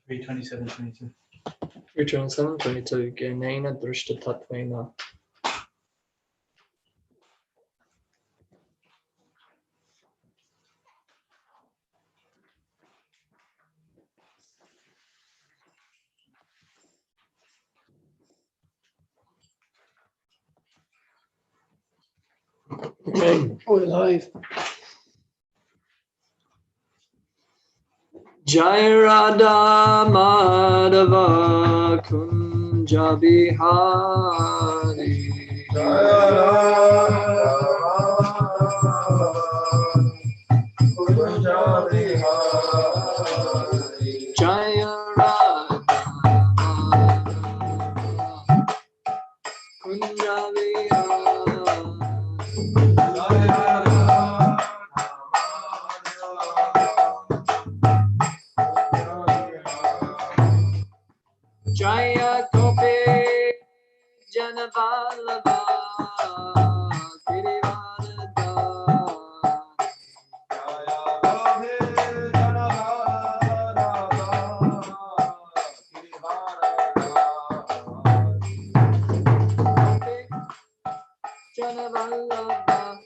3:27:22. 3:27:22. Gyanena drishta tattvena. We're live. Jai Radha Madhava Kunja Bihari. Jai Radha Kunja Bihari. Jai Radha Kunja Bihari. Jaya Gopi Janavallabha Girivaradha. Janavallabha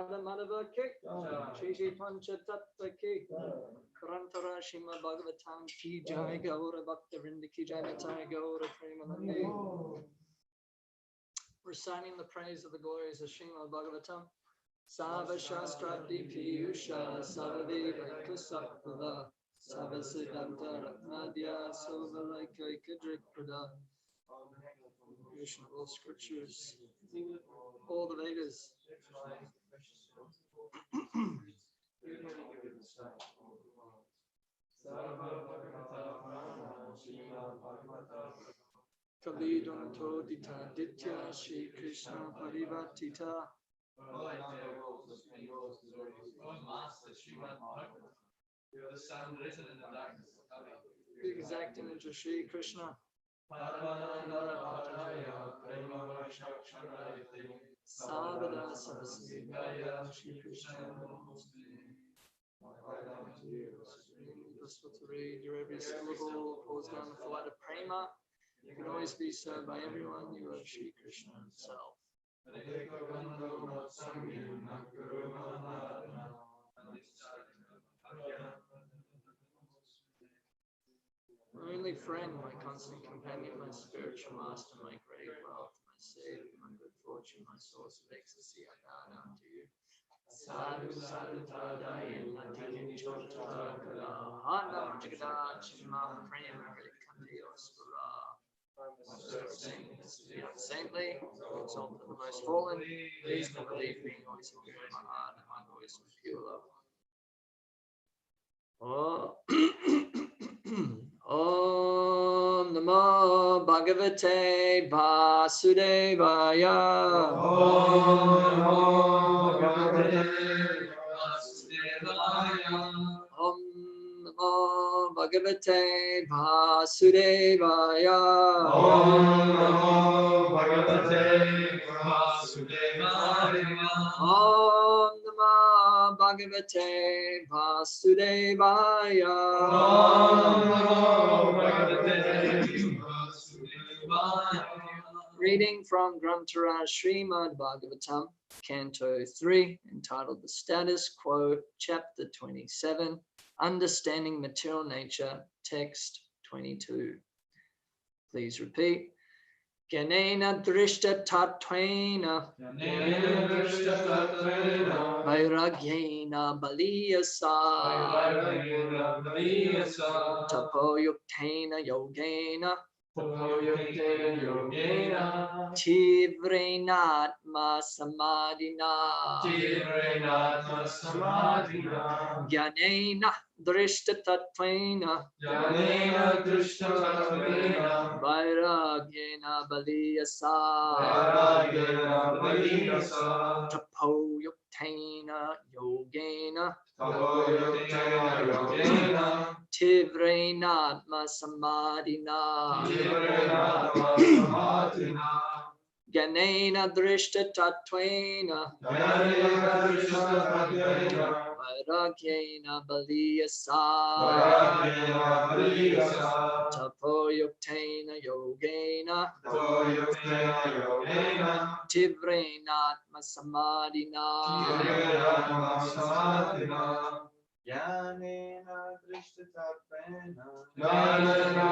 Radha Madhava Ki, Shri Shri Pancha Tattva Ki, Karantara Shima Bhagavatam Ki Jai, Gaura Bhakta Vrinda Ki Jai, Nitai Gaura Premanandi. Reciting the praise of the glories of Srimad Bhagavatam. Sava Shastra Dipiyusha, Savadeva Kusapada, Sava Siddhanta Ratmadya, Sovalaika Kadrik Prada. All scriptures, all the Vedas. Kali Donato Dita Ditya Shri Krishna Parivatita. The exact image of Shri Krishna. Sabada Sarasvaya Shri Krishna. Useful to read your every syllable, pulls down the flight of prema. You can always be served by everyone. You are Shri Krishna himself. My only friend, my constant companion, my spiritual master, my great wealth, my savior, my good fortune, my source of ecstasy, I bow down to you. Sadhu sadhu tadaya matini chotara kala hanam jagada chimam prema kandiyospura. Saintly, exalted the most fallen, please never leave me, always hold my heart and my voice with pure love. Om Namo Bhagavate Vasudevaya. Om Namo Bhagavate Vasudevaya. Om Namo Bhagavate Vasudevaya. Om Namo Bhagavate Vasudevaya. Om Namo Bhagavate Vasudevaya. Om Namo Bhagavate Vasudevaya. Reading from Granthara Srimad Bhagavatam, Canto 3, entitled The Status Quo, Chapter 27, Understanding Material Nature, Text 22. Please repeat. Gyanena drishta tattvena vairagyena baliyasa tapoyuktena yogena Tivrenatma samadhina Gyanena drishtatattvena Vairagyena baliyasa Tapoyuktena yogena Tivrenatma samadhina Gyanena drishtatattvena Vairagyena baliyasa Tapoyuktena yogena Tivrenatma samadhina Jnanena drishtatattvena Vairagyena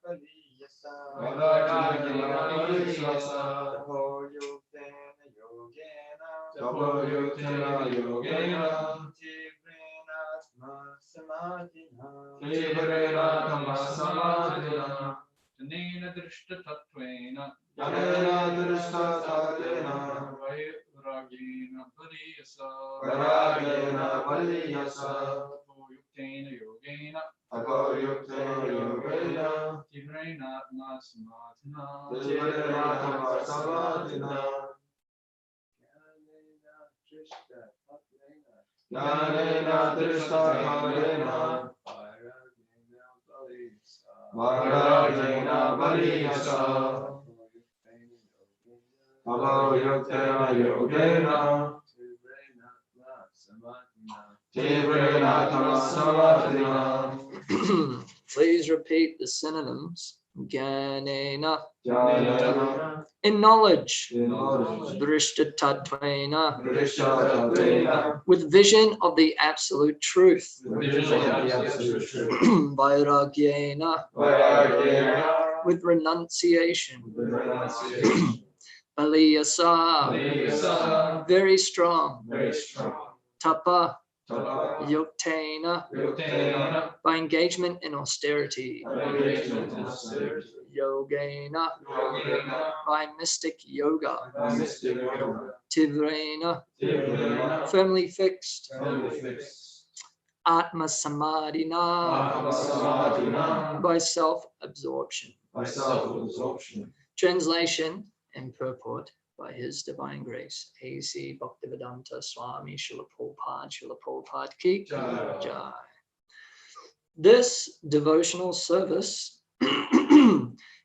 baliyasa Tapoyuktena yogena Tivrenatma samadhina Jnanena drishtatattvena Vairagyena baliyasa Tapoyuktena yogena Tivrenatma samadhina Jnanena drishtatattvena Vairagyena baliyasa Tapoyuktena yogena Tivrenatma samadhina. Please repeat the synonyms Jnanena. Jnanena. In knowledge. In knowledge. Drishtatattvena. Drishtatattvena. With vision of the absolute truth. With vision of the absolute truth. Vairagyena. Vairagyena. With renunciation. With renunciation. Aliyasa. Aliyasa. Very strong. Very strong. Tapa. Tapa. Yuktena. Yuktena. By engagement in austerity. By engagement in austerity. Yogena. Yogena. By mystic yoga. By mystic yoga. Tivrena. Tivrena. Firmly fixed. Firmly fixed. Atma Samadhina. Atma Samadhina. By self-absorption. By self-absorption. Translation and purport by His Divine Grace. A.C. Bhaktivedanta Swami Srila Prabhupada Ki Jai. Jai. This devotional service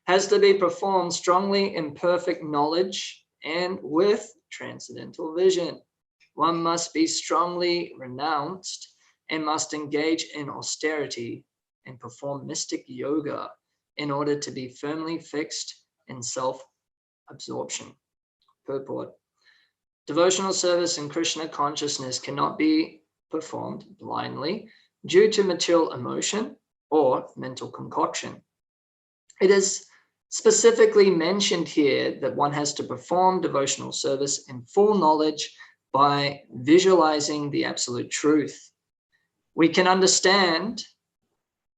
has to be performed strongly in perfect knowledge and with transcendental vision. One must be strongly renounced and must engage in austerity and perform mystic yoga in order to be firmly fixed in self-absorption. Purport. Devotional service in Krishna consciousness cannot be performed blindly due to material emotion or mental concoction. It is specifically mentioned here that one has to perform devotional service in full knowledge by visualizing the absolute truth. We can understand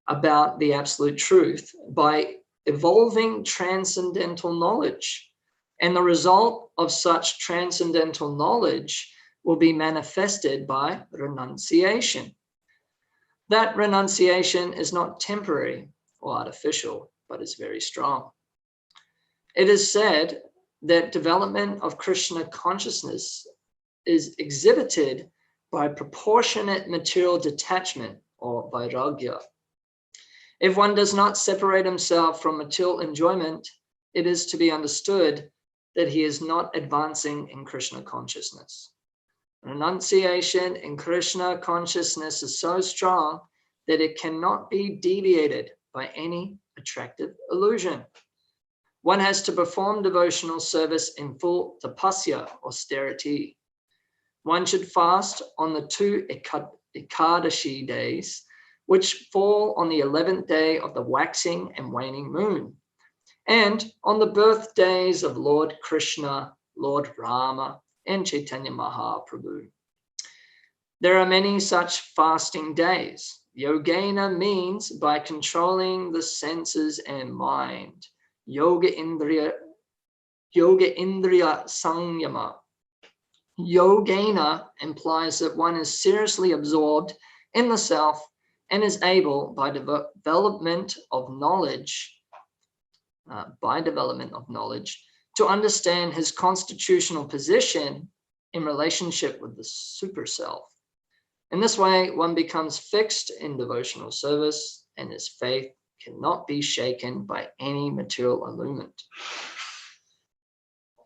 about the absolute truth by evolving transcendental knowledge. And the result of such transcendental knowledge will be manifested by renunciation. That renunciation is not temporary or artificial, but is very strong. It is said that development of Krishna consciousness is exhibited by proportionate material detachment or vairagya. If one does not separate himself from material enjoyment, it is to be understood that he is not advancing in Krishna consciousness. Renunciation in Krishna consciousness is so strong that it cannot be deviated by any attractive illusion. One has to perform devotional service in full tapasya, austerity. One should fast on the 2 Ekadashi days, which fall on the 11th day of the waxing and waning moon, and on the birthdays of Lord Krishna, Lord Rama, and Chaitanya Mahaprabhu. There are many such fasting days. Yogena means by controlling the senses and mind. Yoga Indriya Samyama. Yogena implies that one is seriously absorbed in the self and is able, by development of knowledge, to understand his constitutional position in relationship with the super self. In this way, one becomes fixed in devotional service, and his faith cannot be shaken by any material allurement.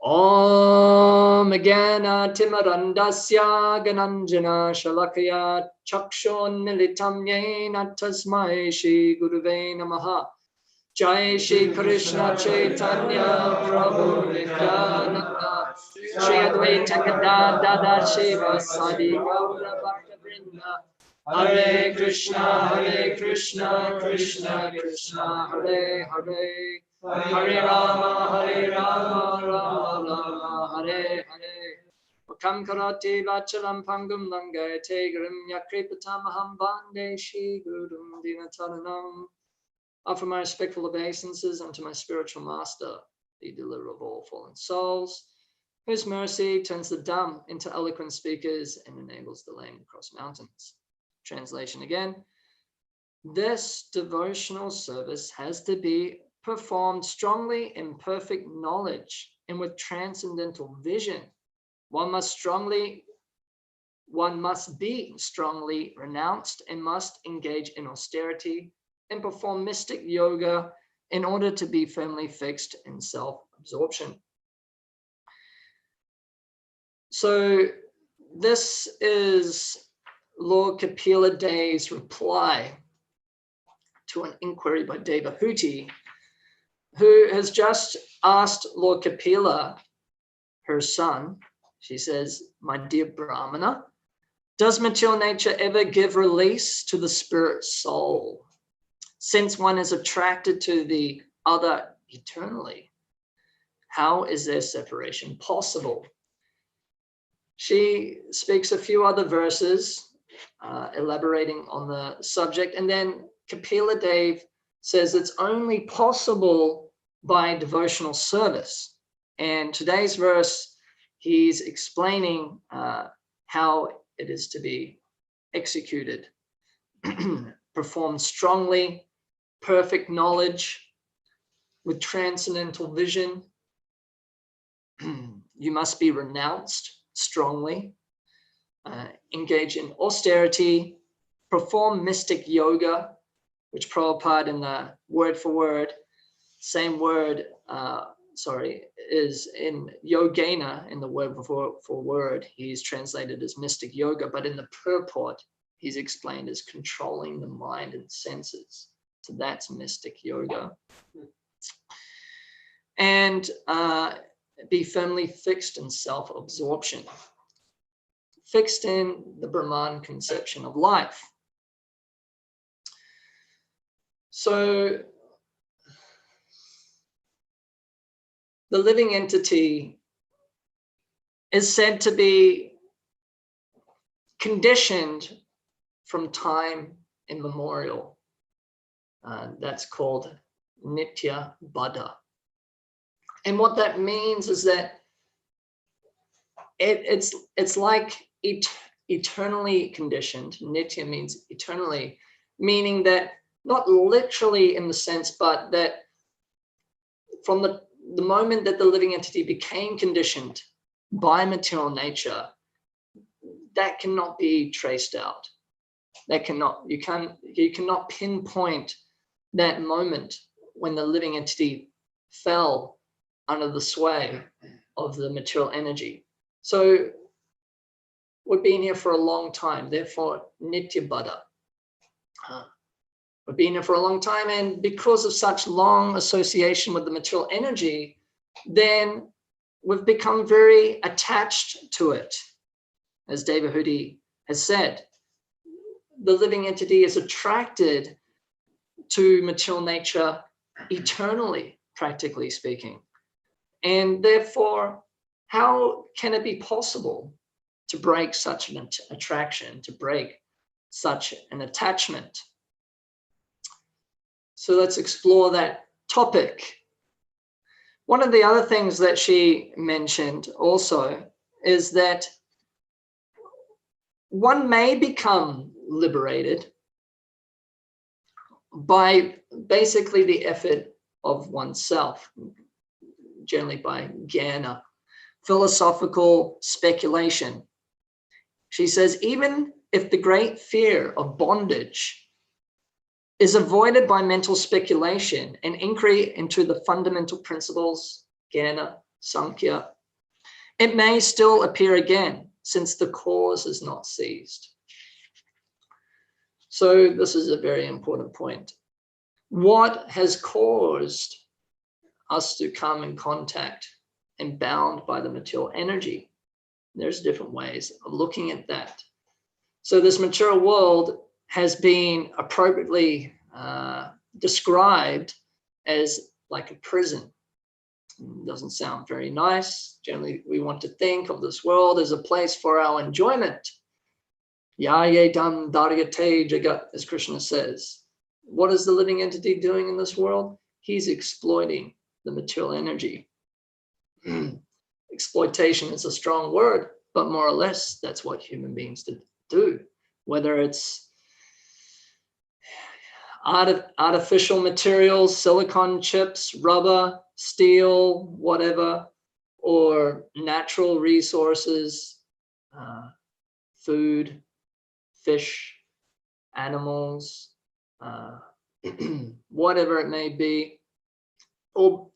Om Gana Timarandasya Gananjana Shalakaya Chakshon Militam Yena Tasmai Shri Guruve Namaha. Jai Shri Krishna Chaitanya Prabhu Nityananda Shri Advaita Gadadara Shiva Sadi Gaura Bhakta Vrinda. Hare Krishna, Krishna Krishna, Hare Hare, Hare Rama, Rama Rama, Hare Hare. Vakam karate vachalam pangum langayate grim yakripatamaham bande Shri Gurum Dinataranam. Offer my respectful obeisances unto my spiritual master, the deliverer of all fallen souls, whose mercy turns the dumb into eloquent speakers and enables the lame to cross mountains. Translation again. This devotional service has to be performed strongly in perfect knowledge and with transcendental vision. One must be strongly renounced and must engage in austerity and perform mystic yoga in order to be firmly fixed in self-absorption. So this is Lord Kapila Dev's reply to an inquiry by Devahuti who has just asked Lord Kapila, her son, she says, "My dear Brahmana, does material nature ever give release to the spirit soul, since one is attracted to the other eternally? How is their separation possible?" She speaks a few other verses elaborating on the subject, and then Kapila Dev says it's only possible by devotional service. And today's verse, he's explaining how it is to be executed, performed strongly, perfect knowledge, with transcendental vision. You must be renounced strongly, engage in austerity, perform mystic yoga, which Prabhupada in the word for word, same word, is in yogena, in the word for word, he's translated as mystic yoga, but in the purport, he's explained as controlling the mind and senses. So that's mystic yoga. And be firmly fixed in self-absorption, fixed in the Brahman conception of life. So the living entity is said to be conditioned from time immemorial. That's called Nitya Baddha. And what that means is that it's like eternally conditioned. Nitya means eternally, meaning that not literally in the sense, but that from the moment that the living entity became conditioned by material nature, that cannot be traced out. That you cannot pinpoint that moment when the living entity fell under the sway of the material energy. So we've been here for a long time, therefore Nitya Baddha. We've been here for a long time, and because of such long association with the material energy, then we've become very attached to it. As Devahudi has said, the living entity is attracted to material nature eternally, practically speaking. And therefore, how can it be possible to break such an attraction, to break such an attachment? So let's explore that topic. One of the other things that she mentioned also is that one may become liberated by basically the effort of oneself, generally by jnana, philosophical speculation. She says, even if the great fear of bondage is avoided by mental speculation and inquiry into the fundamental principles, jnana, sankhya, it may still appear again, since the cause is not seized. So this is a very important point. What has caused us to come in contact and bound by the material energy? There's different ways of looking at that. So this material world has been appropriately described as like a prison. It doesn't sound very nice. Generally, we want to think of this world as a place for our enjoyment. Yayedam daryate jagat, as Krishna says. What is the living entity doing in this world? He's exploiting the material energy. Exploitation is a strong word, but more or less, that's what human beings do. Whether it's artificial materials, silicon chips, rubber, steel, whatever, or natural resources, food, fish, animals, whatever it may be, or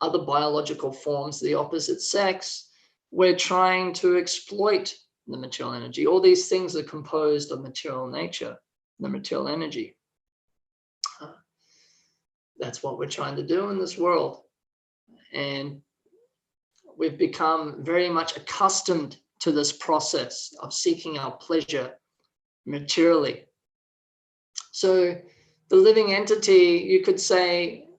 other biological forms, the opposite sex, we're trying to exploit the material energy. All these things are composed of material nature, the material energy. That's what we're trying to do in this world. And we've become very much accustomed to this process of seeking our pleasure materially. So the living entity, you could say,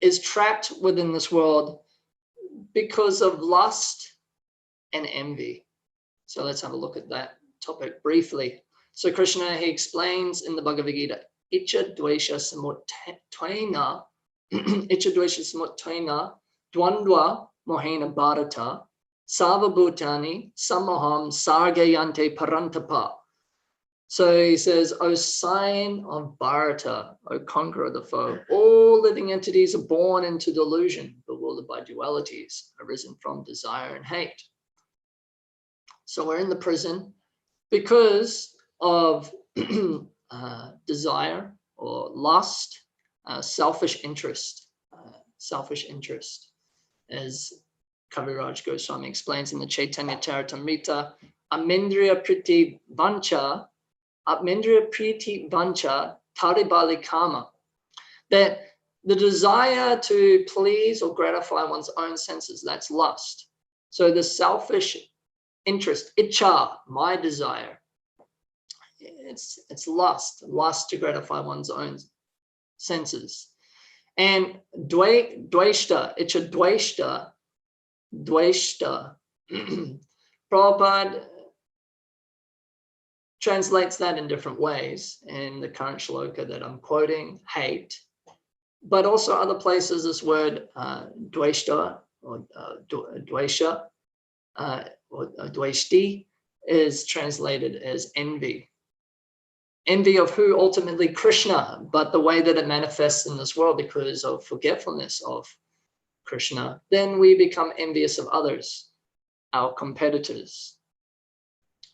is trapped within this world because of lust and envy. So let's have a look at that topic briefly. So Krishna, he explains in the Bhagavad Gita, Icha dvesha samuttvena, Icha dvesha samuttvena, dvandva mohena bharata, savabhutani samaham sargayante parantapa. So he says, O sign of Bharata, O conqueror of the foe, all living entities are born into delusion, bewildered by dualities, arisen from desire and hate. So we're in the prison because of desire or lust, selfish interest, as Kaviraj Goswami explains in the Chaitanya Charitamrita, Amendriya Priti Vancha, Atmendriya Priti Vancha Taribali Kama, that the desire to please or gratify one's own senses, that's lust. So the selfish interest, Icha, my desire, it's lust to gratify one's own senses. And dveshta, Icha dveshta, Prabhupada translates that in different ways in the current shloka that I'm quoting, hate, but also other places this word dveshta or dvesha or dveshti is translated as envy. Envy of who? Ultimately Krishna, but the way that it manifests in this world because of forgetfulness of Krishna, then we become envious of others, our competitors.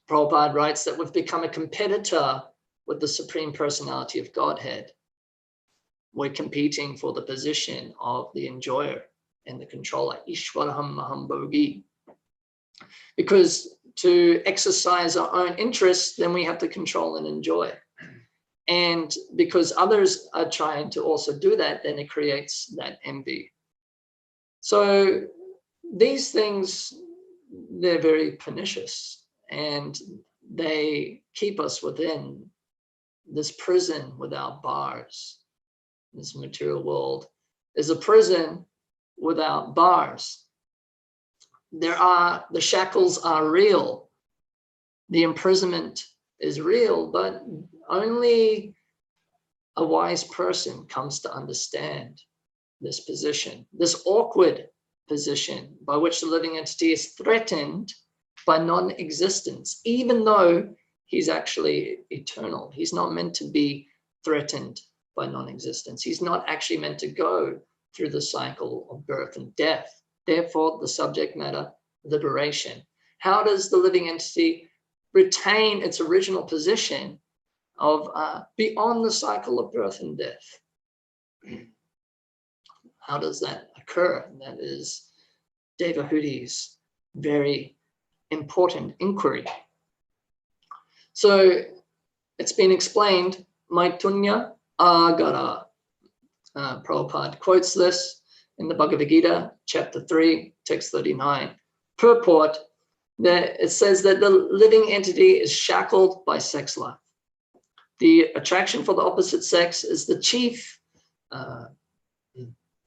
Prabhupada writes that we've become a competitor with the Supreme Personality of Godhead. We're competing for the position of the enjoyer and the controller, Ishwaraham Maham Bhogi. Because to exercise our own interests, then we have to control and enjoy. And because others are trying to also do that, then it creates that envy. So these things, they're very pernicious. And they keep us within this prison without bars. This material world is a prison without bars. The shackles are real. The imprisonment is real, but only a wise person comes to understand this position, this awkward position by which the living entity is threatened by non-existence, even though he's actually eternal. He's not meant to be threatened by non-existence. He's not actually meant to go through the cycle of birth and death. Therefore, the subject matter, liberation. How does the living entity retain its original position of beyond the cycle of birth and death? How does that occur? That is Devahuti's very important inquiry. So it's been explained, Maitunya Agara. Prabhupada quotes this in the Bhagavad Gita, chapter 3, text 39. Purport, that it says that the living entity is shackled by sex life. The attraction for the opposite sex is the chief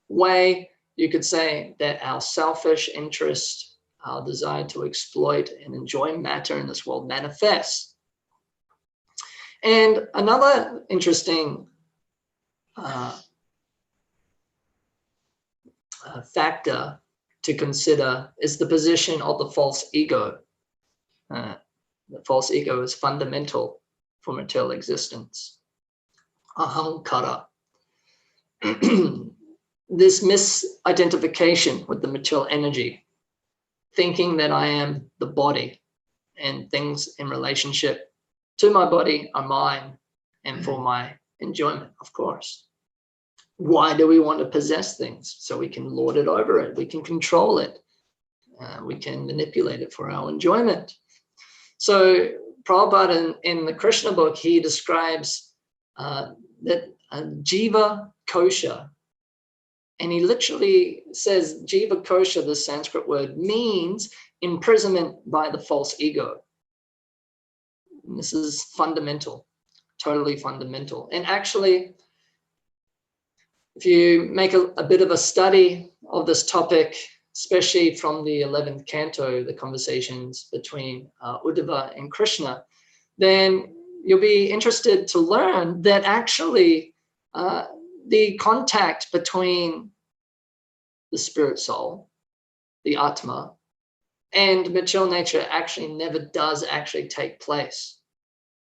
way, you could say, that our selfish interest, our desire to exploit and enjoy matter in this world manifests. And another interesting factor to consider is the position of the false ego. The false ego is fundamental for material existence. Ahamkara. This misidentification with the material energy, thinking that I am the body and things in relationship to my body are mine and for my enjoyment, of course. Why do we want to possess things? So we can lord it over it, we can control it, we can manipulate it for our enjoyment. So Prabhupada in the Krishna book, he describes that Jiva kosha. And he literally says jiva kosha, the Sanskrit word, means imprisonment by the false ego. And this is fundamental, totally fundamental. And actually, if you make a bit of a study of this topic, especially from the 11th canto, the conversations between Uddhava and Krishna, then you'll be interested to learn that actually the contact between the spirit soul, the Atma, and material nature actually never does actually take place.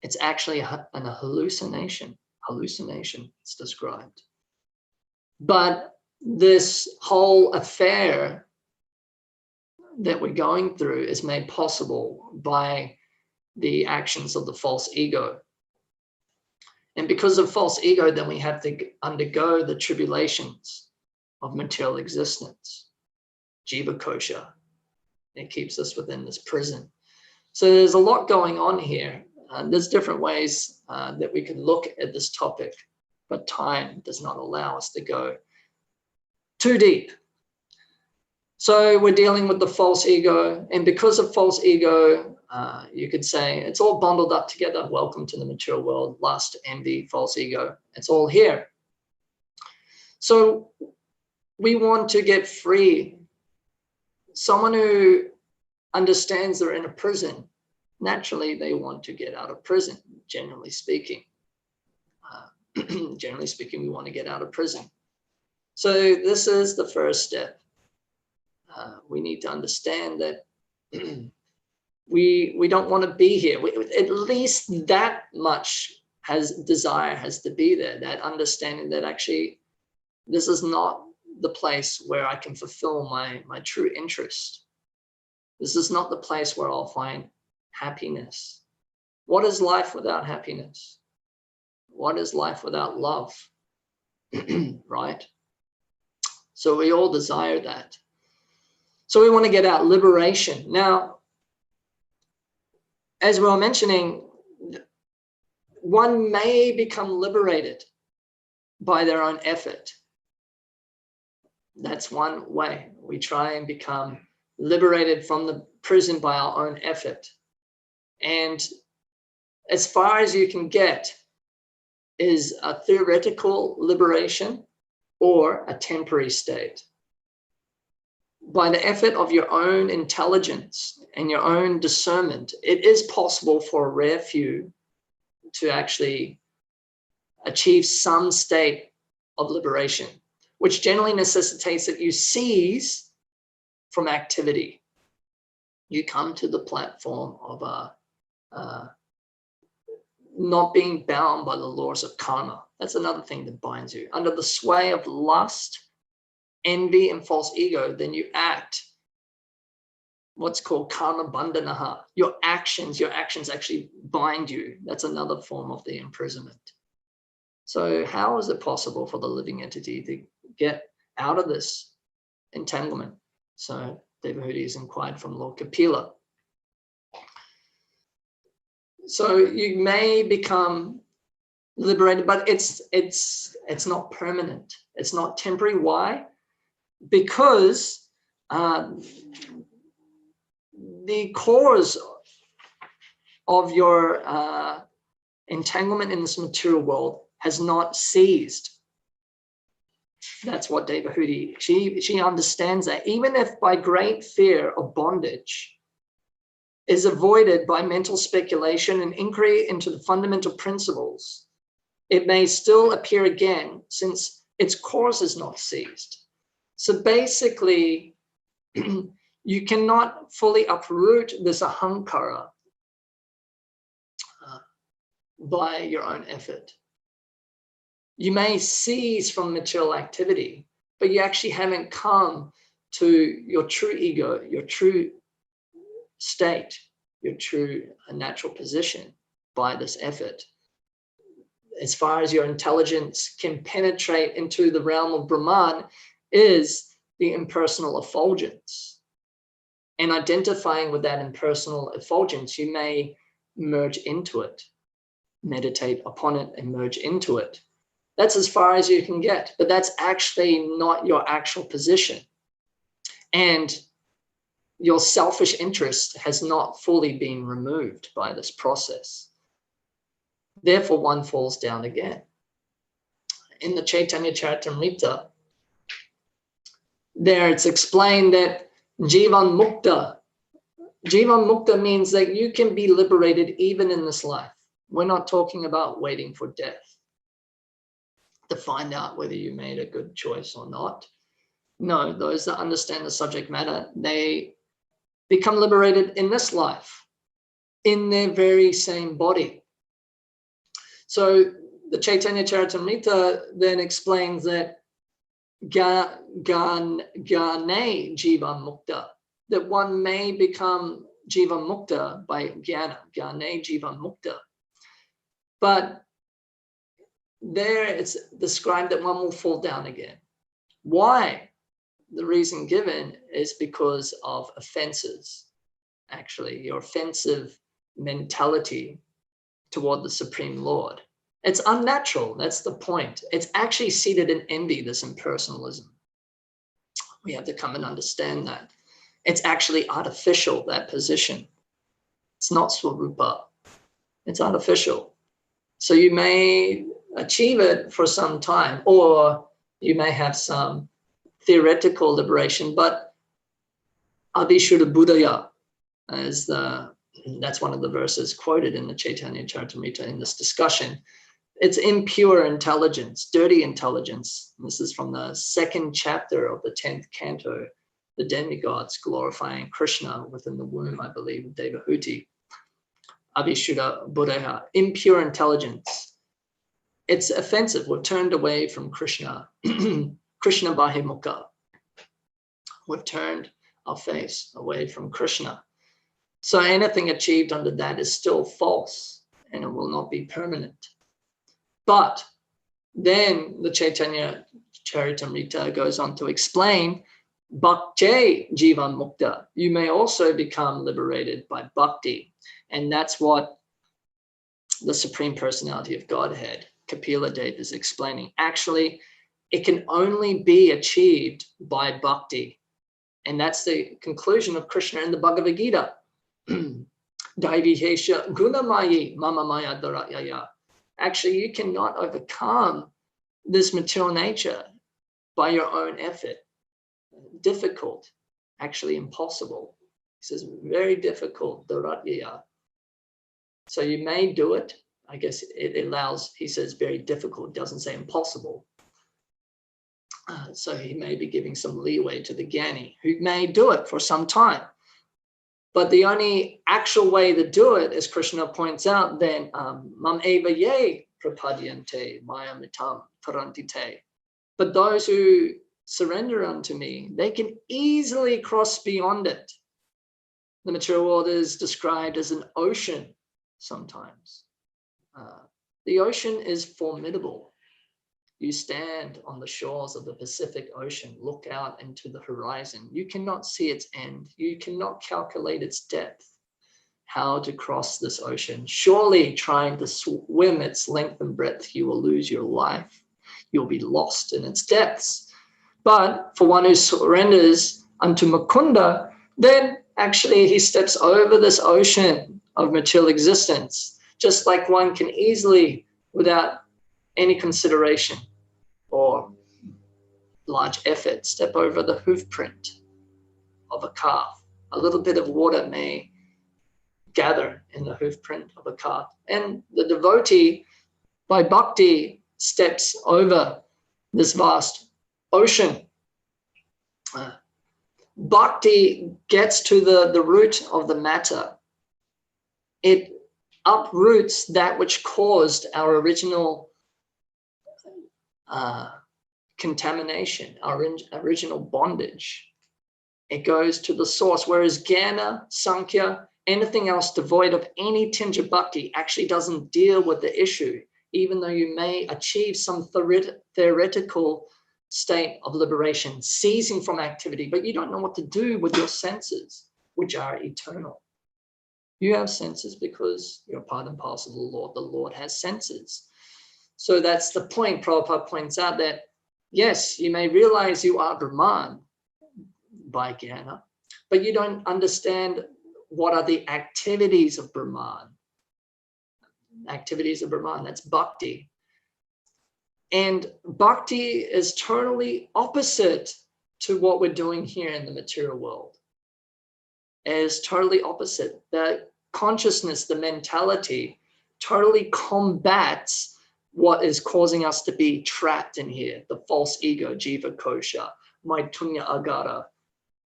It's actually an hallucination. Hallucination, it's described. But this whole affair that we're going through is made possible by the actions of the false ego. And because of false ego, then we have to undergo the tribulations of material existence, jiva kosha. It keeps us within this prison. So there's a lot going on here. There's different ways that we could look at this topic, but time does not allow us to go too deep. So we're dealing with the false ego, and because of false ego, you could say it's all bundled up together. Welcome to the material world, lust, envy, false ego. It's all here. So we want to get free. Someone who understands they're in a prison, naturally they want to get out of prison, generally speaking. Generally speaking, we want to get out of prison. So this is the first step. We need to understand that we don't want to be here. At least that much desire has to be there, that understanding that actually this is not the place where I can fulfill my true interest. This is not the place where I'll find happiness. What is life without happiness? What is life without love? Right? So we all desire that. So we want to get out liberation. Now, as we were mentioning, one may become liberated by their own effort. That's one way. We try and become liberated from the prison by our own effort. And as far as you can get is a theoretical liberation or a temporary state. By the effort of your own intelligence and your own discernment, it is possible for a rare few to actually achieve some state of liberation, which generally necessitates that you cease from activity. You come to the platform of not being bound by the laws of karma. That's another thing that binds you. Under the sway of lust, envy, and false ego, then you act what's called karma bandhanaha. Your actions actually bind you. That's another form of the imprisonment. So how is it possible for the living entity to get out of this entanglement? So Devahuti is inquired from Lord Kapila. So you may become liberated, but it's not permanent. It's not temporary. Why? Because the cause of your entanglement in this material world has not ceased. That's what Devahuti, she understands that. Even if by great fear of bondage is avoided by mental speculation and inquiry into the fundamental principles, it may still appear again since its cause is not ceased. So basically, you cannot fully uproot this ahankara by your own effort. You may cease from material activity, but you actually haven't come to your true ego, your true state, your true natural position by this effort. As far as your intelligence can penetrate into the realm of Brahman is the impersonal effulgence. And identifying with that impersonal effulgence, you may merge into it, meditate upon it and merge into it. That's as far as you can get, but that's actually not your actual position. And your selfish interest has not fully been removed by this process. Therefore, one falls down again. In the Chaitanya Charitamrita, there it's explained that Jivan Mukta means that you can be liberated even in this life. We're not talking about waiting for death to find out whether you made a good choice or not. No, those that understand the subject matter, they become liberated in this life, in their very same body. So the Chaitanya Charitamrita then explains that Gane Jivan Mukta, that one may become Jivan Mukta by Jnana, Gane Jivan Mukta. But there it's described that one will fall down again. Why? The reason given is because of offenses. Actually, your offensive mentality toward the Supreme Lord. It's unnatural. That's the point. It's actually seated in envy, this impersonalism. We have to come and understand that. It's actually artificial, that position. It's not Swarupa. It's artificial. So you may achieve it for some time, or you may have some theoretical liberation, but Abhishuddha Buddhaya, that's one of the verses quoted in the Chaitanya Charitamrita in this discussion. It's impure intelligence, dirty intelligence. This is from the 2nd chapter of the 10th canto, the demigods glorifying Krishna within the womb, I believe, of Devahuti. Abhishuddha Buddhaya, impure intelligence. It's offensive. We're turned away from Krishna. Krishna Bahimukha. We've turned our face away from Krishna. So anything achieved under that is still false, and it will not be permanent. But then the Chaitanya Charitamrita goes on to explain Bhakti Jivan Mukta. You may also become liberated by bhakti. And that's what the Supreme Personality of Godhead, Kapila Dev, is explaining. Actually, it can only be achieved by bhakti. And that's the conclusion of Krishna in the Bhagavad Gita. Daivihesha gunamayi mama maya dharayaya. Actually, you cannot overcome this material nature by your own effort. Difficult, actually impossible. He says, very difficult, dharatyaya. So you may do it. I guess it allows, he says, very difficult, doesn't say impossible. So he may be giving some leeway to the Jnani, who may do it for some time. But the only actual way to do it, as Krishna points out, then mam eva ye prapadyante mayamitam parantite. But those who surrender unto me, they can easily cross beyond it. The material world is described as an ocean sometimes. The ocean is formidable. You stand on the shores of the Pacific Ocean, look out into the horizon. You cannot see its end. You cannot calculate its depth. How to cross this ocean? Surely trying to swim its length and breadth, you will lose your life. You'll be lost in its depths. But for one who surrenders unto Mukunda, then actually he steps over this ocean of material existence, just like one can easily, without any consideration or large effort, step over the hoof print of a calf. A little bit of water may gather in the hoof print of a calf. And the devotee, by bhakti, steps over this vast ocean. Bhakti gets to the root of the matter. It uproots that which caused our original contamination, our original bondage. It goes to the source, whereas Jnana, Sankhya, anything else devoid of any tinge of bhakti actually doesn't deal with the issue, even though you may achieve some theoretical state of liberation, ceasing from activity, but you don't know what to do with your senses, which are eternal. You have senses because you're part and parcel of the Lord. The Lord has senses. So that's the point. Prabhupada points out that, yes, you may realize you are Brahman by Jnana, but you don't understand what are the activities of Brahman. Activities of Brahman, that's bhakti. And bhakti is totally opposite to what we're doing here in the material world. It is totally opposite. The consciousness, the mentality, totally combats what is causing us to be trapped in here. The false ego, jiva kosha, maitunya agara,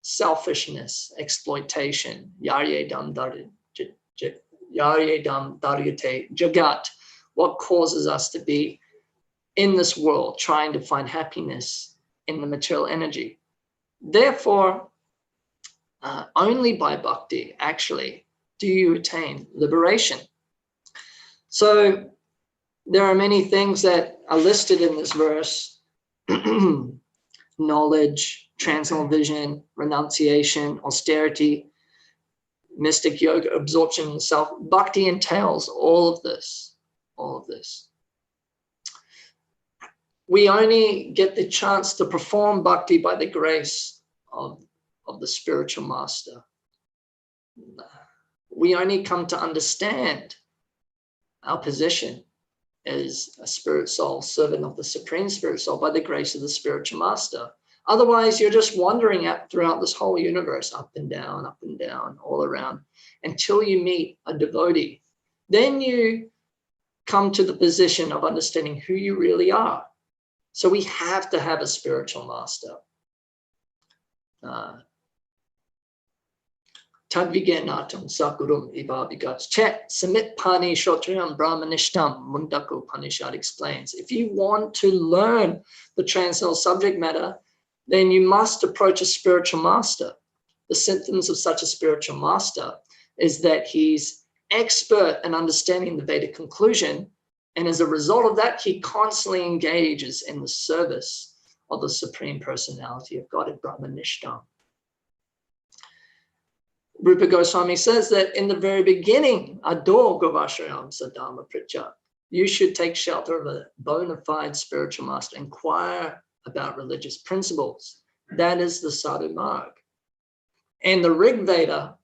selfishness, exploitation, yaryedam daryate jagat, what causes us to be in this world trying to find happiness in the material energy. Therefore, only by bhakti actually do you attain liberation. So there are many things that are listed in this verse: knowledge, transcendental vision, renunciation, austerity, mystic yoga, absorption in the self. Bhakti entails all of this, all of this. We only get the chance to perform bhakti by the grace of the spiritual master. We only come to understand our position as a spirit soul, servant of the Supreme Spirit Soul, by the grace of the spiritual master. Otherwise, you're just wandering out throughout this whole universe, up and down, all around, until you meet a devotee. Then you come to the position of understanding who you really are. So we have to have a spiritual master. Tadvigenatam sakurum ivabhigats. Chet samit pani shotriyam brahmanishtam, Mundaka Upanishad explains. If you want to learn the transcendental subject matter, then you must approach a spiritual master. The symptoms of such a spiritual master is that he's expert in understanding the Vedic conclusion, and as a result of that, he constantly engages in the service of the Supreme Personality of Godhead, Brahmanishtam. Rupa Goswami says that in the very beginning, Ado Govashrayam Sadama Pritya, you should take shelter of a bona fide spiritual master, inquire about religious principles. That is the Sadhu Marg. And the Rig Veda,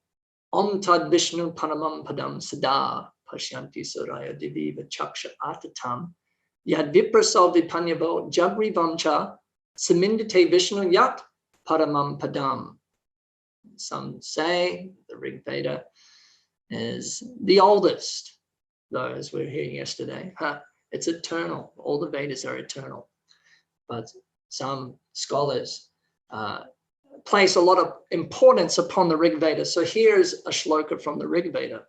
Om Tad Vishnu Paramam Padam Sada Pashyanti Suraya Diviva Chaksha Atatam Yad Viprasal Vipanyavo Jagri Vamcha Samindite Vishnu Yat Paramam Padam. Some say the Rig Veda is the oldest, though, as we were hearing yesterday. It's eternal. All the Vedas are eternal. But some scholars place a lot of importance upon the Rig Veda. So here's a shloka from the Rig Veda.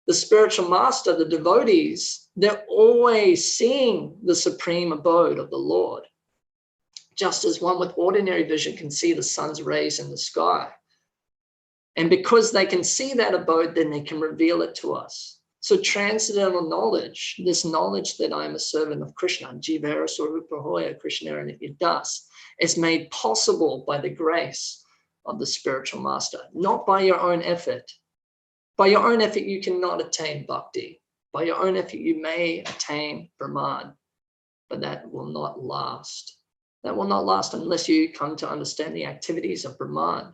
The spiritual master, the devotees, they're always seeing the supreme abode of the Lord. Just as one with ordinary vision can see the sun's rays in the sky. And because they can see that abode, then they can reveal it to us. So transcendental knowledge, this knowledge that I am a servant of Krishna, Jivara Swarupa Hoya Krishna Das, is made possible by the grace of the spiritual master, not by your own effort. By your own effort, you cannot attain bhakti. By your own effort, you may attain Brahman, but that will not last. That will not last unless you come to understand the activities of Brahman.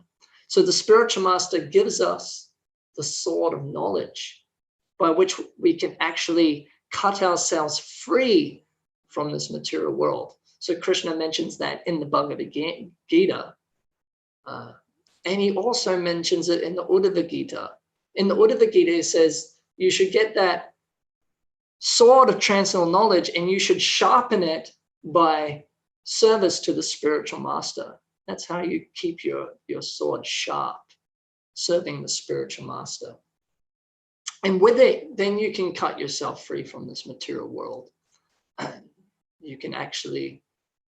So the spiritual master gives us the sword of knowledge by which we can actually cut ourselves free from this material world. So Krishna mentions that in the Bhagavad Gita. And he also mentions it in the Uddhava Gita. In the Uddhava Gita, it says you should get that sword of transcendental knowledge and you should sharpen it by service to the spiritual master. That's how you keep your sword sharp, serving the spiritual master. And with it, then you can cut yourself free from this material world. You can actually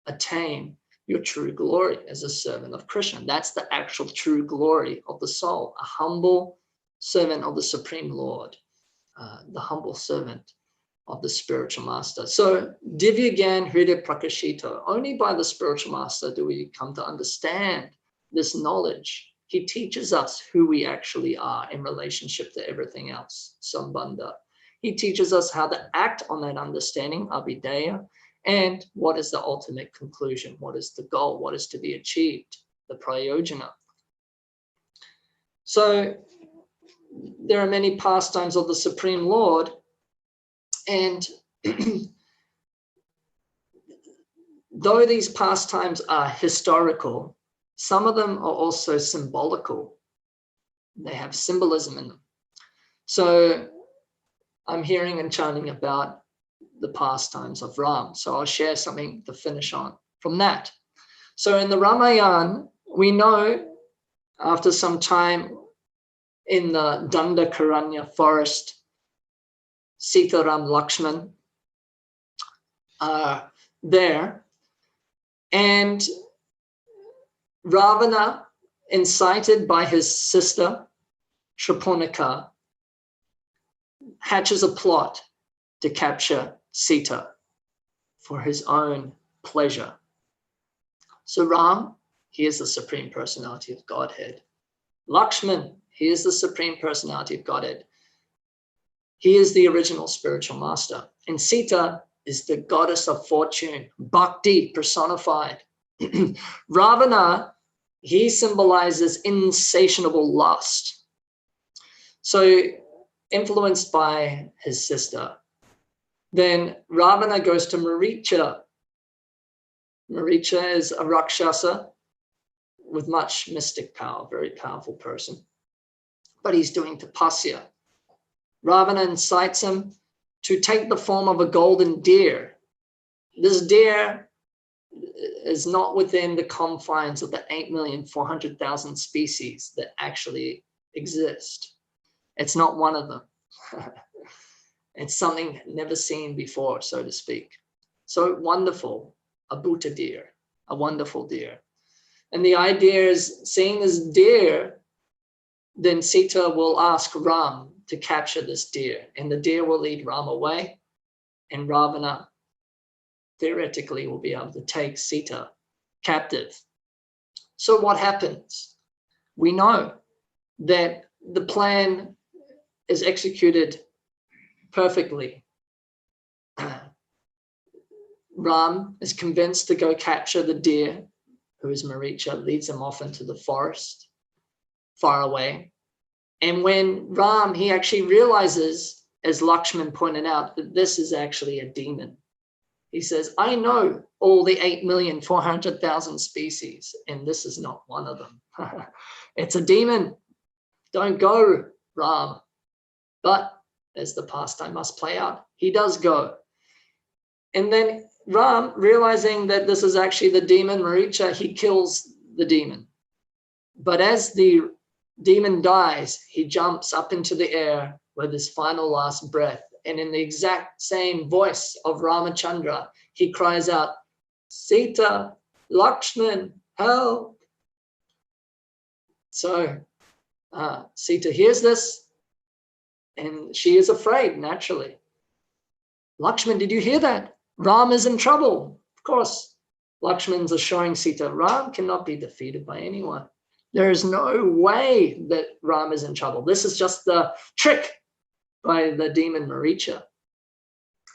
attain your true glory as a servant of Krishna. That's the actual true glory of the soul, a humble servant of the Supreme Lord, the humble servant of the spiritual master. So Divya Gyan Hridaya Prakashita, only by the spiritual master do we come to understand this knowledge. He teaches us who we actually are in relationship to everything else, Sambandha. He teaches us how to act on that understanding, Abhideya, and what is the ultimate conclusion, what is the goal, what is to be achieved, the prayojana. So there are many pastimes of the Supreme Lord, and though these pastimes are historical, some of them are also symbolical. They have symbolism in them. So I'm hearing and chanting about the pastimes of Ram. So I'll share something to finish on from that. So in the Ramayana, we know after some time in the Dandakaranya forest, Sita, Ram, Lakshman are there. And Ravana, incited by his sister, Shripanika, hatches a plot to capture Sita for his own pleasure. So Ram, he is the Supreme Personality of Godhead. Lakshman, he is the Supreme Personality of Godhead. He is the original spiritual master. And Sita is the goddess of fortune, Bhakti personified. Ravana, he symbolizes insatiable lust. So influenced by his sister, then Ravana goes to Maricha. Maricha is a Rakshasa with much mystic power, very powerful person. But he's doing tapasya. Ravana incites him to take the form of a golden deer. This deer is not within the confines of the 8,400,000 species that actually exist. It's not one of them. It's something never seen before, so to speak. So wonderful, a Bhuta deer, a wonderful deer. And the idea is, seeing this deer, then Sita will ask Ram to capture this deer, and the deer will lead Ram away, and Ravana theoretically will be able to take Sita captive. So what happens? We know that the plan is executed perfectly. Ram is convinced to go capture the deer, who is Maricha, leads him off into the forest, far away. And when Ram, he actually realizes, as Lakshman pointed out, that this is actually a demon. He says, I know all the 8,400,000 species, and this is not one of them. It's a demon. Don't go, Ram. But as the pastime must play out, he does go. And then Ram, realizing that this is actually the demon Maricha, he kills the demon. But as the demon dies, he jumps up into the air with his final last breath. And in the exact same voice of Ramachandra, he cries out, Sita, Lakshman, help. So Sita hears this, and she is afraid, naturally. Lakshman, did you hear that? Ram is in trouble. Of course, Lakshman's assuring Sita, Ram cannot be defeated by anyone. There is no way that Ram is in trouble. This is just the trick by the demon Maricha.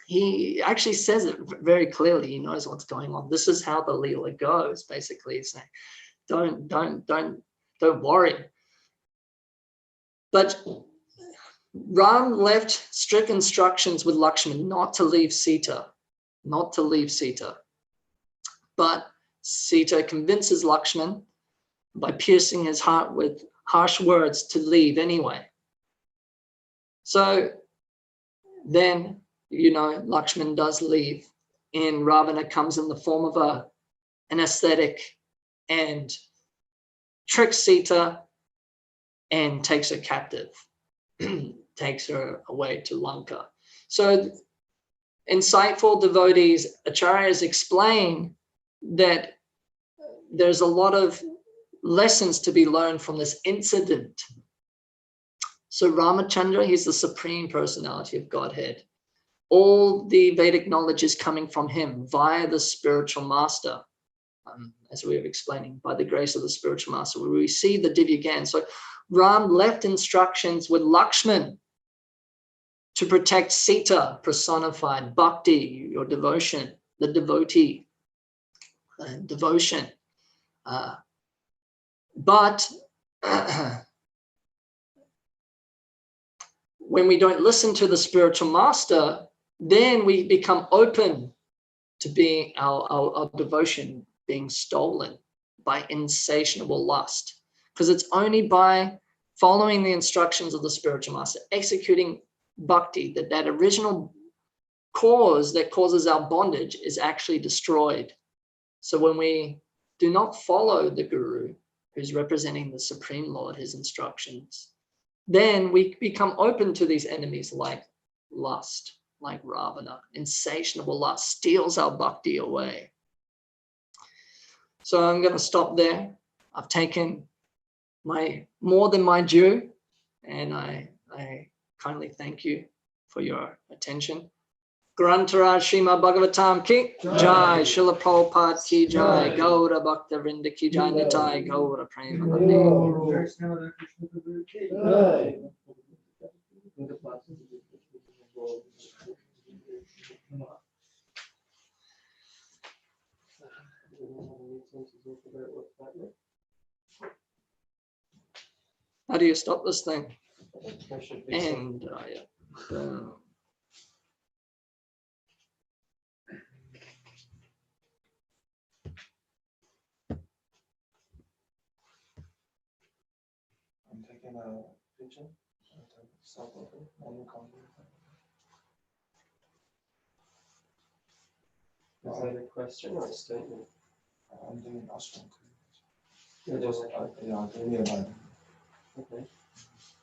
He actually says it very clearly. He knows what's going on. This is how the Leela goes, basically. It's like, don't worry. But Ram left strict instructions with Lakshman not to leave Sita, But Sita convinces Lakshman by piercing his heart with harsh words to leave anyway. So then, Lakshman does leave, and Ravana comes in the form of an ascetic and tricks Sita and takes her captive, takes her away to Lanka. So insightful devotees, acharyas explain that there's a lot of lessons to be learned from this incident. So Ramachandra, he's the Supreme Personality of Godhead. All the Vedic knowledge is coming from him via the spiritual master, as we were explaining, by the grace of the spiritual master, where we see the Divya Gyan. So Ram left instructions with Lakshman to protect Sita personified, bhakti, your devotion, the devotee, devotion. But when we don't listen to the spiritual master, then we become open to being our devotion being stolen by insatiable lust. Because it's only by following the instructions of the spiritual master, executing bhakti, that original cause that causes our bondage is actually destroyed. So when we do not follow the guru, who's representing the Supreme Lord, his instructions, then we become open to these enemies like lust, like Ravana. Insatiable lust steals our bhakti away. So I'm going to stop there. I've taken more than my due, and I kindly thank you for your attention. Grantaraj Srimad Bhagavatam ki jai, Srila Prabhupada ki jai, Gaura Bhakta Vrinda ki jai, Nitai Gaura Premanande. How do you stop this thing? And I'm taking a picture. Is that a question or a statement? I'm doing ashram. You're just Yeah, I'm doing it. okay.